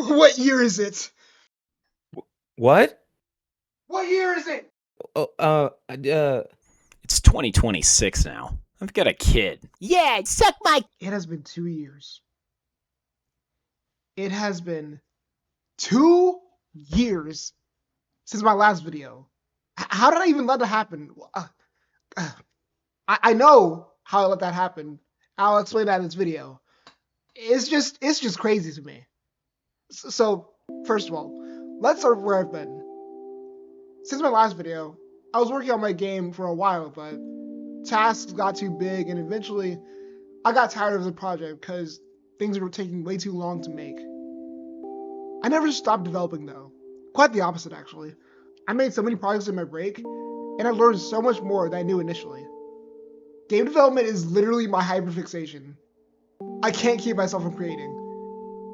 What year is it? What? What year is it? It's 2026 now. I've got a kid. Yeah, suck my... It has been 2 years. It has been 2 years since my last video. How did I even let that happen? I know how I let that happen. I'll explain that in this video. It's just crazy to me. So, first of all, let's start where I've been. Since my last video, I was working on my game for a while, but tasks got too big, and eventually I got tired of the project because things were taking way too long to make. I never stopped developing though. Quite the opposite, actually. I made so many projects in my break, and I learned so much more than I knew initially. Game development is literally my hyperfixation. I can't keep myself from creating.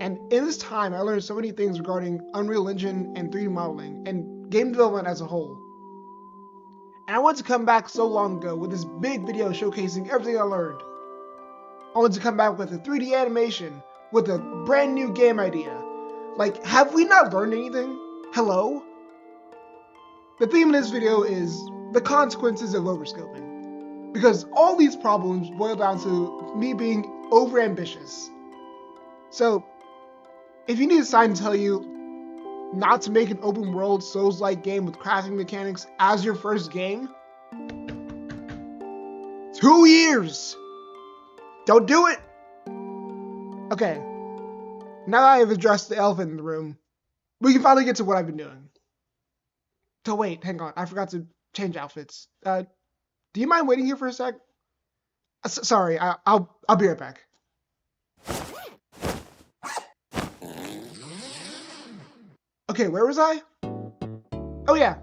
And in this time, I learned so many things regarding Unreal Engine and 3D modeling, and game development as a whole. And I wanted to come back so long ago with this big video showcasing everything I learned. I wanted to come back with a 3D animation, with a brand new game idea. Like, have we not learned anything? Hello? The theme of this video is the consequences of overscoping. Because all these problems boil down to me being overambitious. So, if you need a sign to tell you not to make an open world Souls-like game with crafting mechanics as your first game, 2 years! Don't do it! Okay, now that I have addressed the elephant in the room, we can finally get to what I've been doing. So wait, hang on, I forgot to change outfits. Do you mind waiting here for a sec? Sorry, I'll be right back. Okay, where was I? Oh yeah,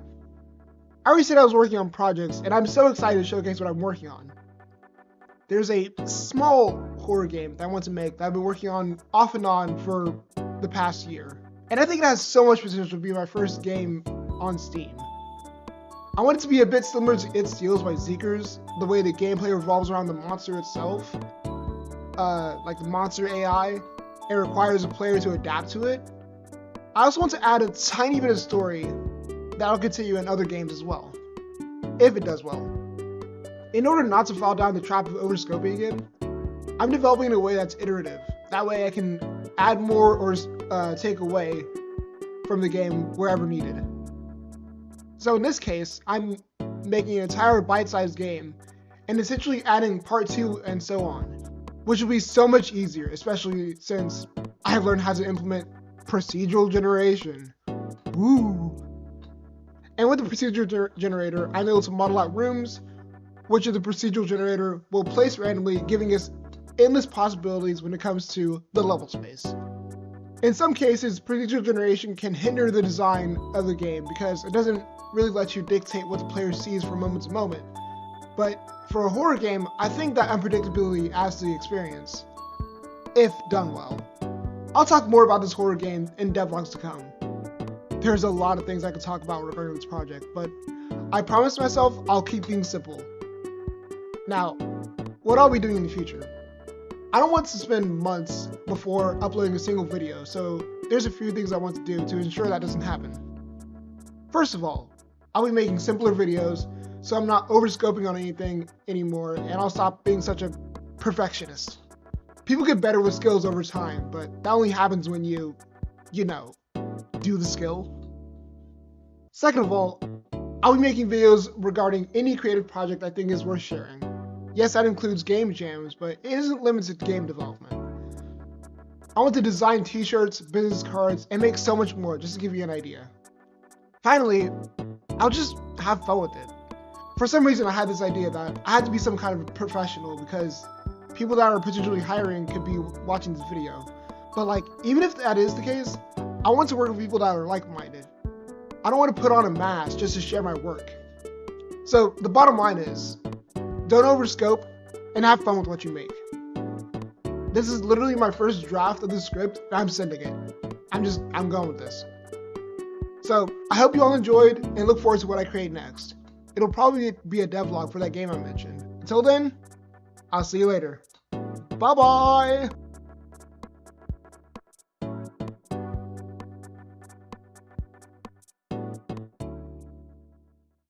I already said I was working on projects, and I'm so excited to showcase what I'm working on. There's a small horror game that I want to make that I've been working on off and on for the past year. And I think it has so much potential to be my first game on Steam. I want it to be a bit similar to It Steals by Zeekers, the way the gameplay revolves around the monster itself, like the monster AI, and requires a player to adapt to it. I also want to add a tiny bit of story that'll continue in other games as well, if it does well. In order not to fall down the trap of overscoping again, I'm developing in a way that's iterative. That way I can add more or take away from the game wherever needed. So in this case, I'm making an entire bite-sized game and essentially adding part 2 and so on, which will be so much easier, especially since I have learned how to implement procedural generation. Woo! And with the procedural generator, I'm able to model out rooms, which the procedural generator will place randomly, giving us endless possibilities when it comes to the level space. In some cases, procedural generation can hinder the design of the game because it doesn't really let you dictate what the player sees from moment to moment. But for a horror game, I think that unpredictability adds to the experience, if done well. I'll talk more about this horror game in devlogs to come. There's a lot of things I could talk about regarding this project, but I promised myself I'll keep things simple. Now, what I'll be doing in the future. I don't want to spend months before uploading a single video, so there's a few things I want to do to ensure that doesn't happen. First of all, I'll be making simpler videos so I'm not overscoping on anything anymore, and I'll stop being such a perfectionist. People get better with skills over time, but that only happens when you know, do the skill. Second of all, I'll be making videos regarding any creative project I think is worth sharing. Yes, that includes game jams, but it isn't limited to game development. I want to design t-shirts, business cards, and make so much more, just to give you an idea. Finally, I'll just have fun with it. For some reason, I had this idea that I had to be some kind of a professional because people that are potentially hiring could be watching this video. But like, even if that is the case, I want to work with people that are like-minded. I don't want to put on a mask just to share my work. So the bottom line is, don't overscope and have fun with what you make. This is literally my first draft of the script and I'm sending it. I'm going with this. So I hope you all enjoyed and look forward to what I create next. It'll probably be a devlog for that game I mentioned. Until then, I'll see you later. Bye bye!